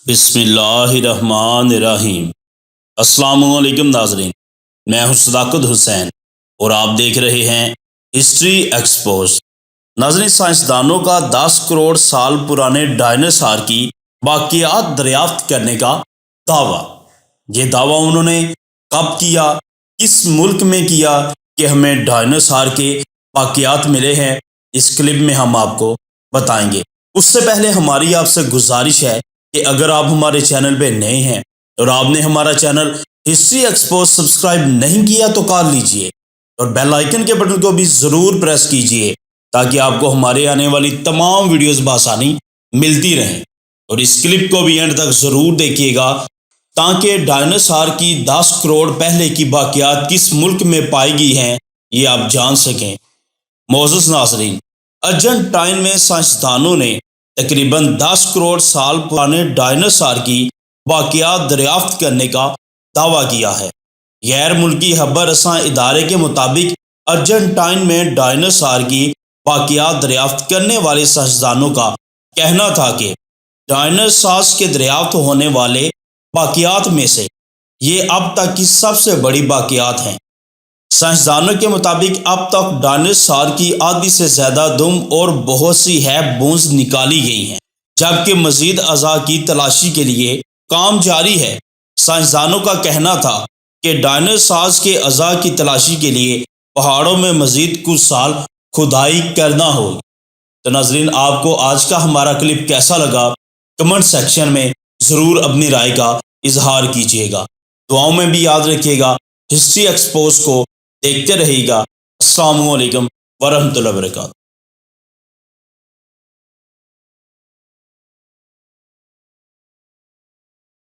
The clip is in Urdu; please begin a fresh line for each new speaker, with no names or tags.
بسم اللہ الرحمن الرحیم۔ السلام علیکم ناظرین، میں ہوں صداقت حسین اور آپ دیکھ رہے ہیں ہسٹری ایکسپوز۔ ناظرین، سائنسدانوں کا 10 کروڑ سال پرانے ڈائناسار کی باقیات دریافت کرنے کا دعویٰ۔ یہ دعویٰ انہوں نے کب کیا، کس ملک میں کیا کہ ہمیں ڈائناسار کے باقیات ملے ہیں، اس کلپ میں ہم آپ کو بتائیں گے۔ اس سے پہلے ہماری آپ سے گزارش ہے کہ اگر آپ ہمارے چینل پہ نئے ہیں اور آپ نے ہمارا چینل ہسٹری ایکسپوز سبسکرائب نہیں کیا تو کر لیجئے اور بیل آئیکن کے بٹن کو بھی ضرور پریس کیجئے تاکہ آپ کو ہمارے آنے والی تمام ویڈیوز بآسانی ملتی رہیں، اور اس کلپ کو بھی اینڈ تک ضرور دیکھیے گا تاکہ ڈائناسار کی 10 کروڑ پہلے کی باقیات کس ملک میں پائی گئی ہیں یہ آپ جان سکیں۔ معزز ناظرین، ارجنٹائن میں سائنسدانوں نے تقریباً 10 کروڑ سال پرانے ڈائناسار کی باقیات دریافت کرنے کا دعویٰ کیا ہے۔ غیر ملکی خبر رساں ادارے کے مطابق ارجنٹائن میں ڈائناسار کی باقیات دریافت کرنے والے سائنسدانوں کا کہنا تھا کہ ڈائناسار کے دریافت ہونے والے باقیات میں سے یہ اب تک کی سب سے بڑی باقیات ہیں۔ سائنسدانوں کے مطابق اب تک ڈائناسار کی آدھی سے زیادہ دم اور بہت سی ہیپ بونز نکالی گئی ہیں، جبکہ مزید اعضاء کی تلاشی کے لیے کام جاری ہے۔ سائنسدانوں کا کہنا تھا کہ ڈائناسار کے اعضاء کی تلاشی کے لیے پہاڑوں میں مزید کچھ سال کھدائی کرنا ہوگی۔ تو ناظرین، آپ کو آج کا ہمارا کلپ کیسا لگا کمنٹ سیکشن میں ضرور اپنی رائے کا اظہار کیجیے گا۔ دعاؤں میں بھی یاد رکھیے گا، ہسٹری ایکسپوز کو دیکھتے رہیے گا۔ السلام علیکم ورحمۃ اللہ وبرکاتہ۔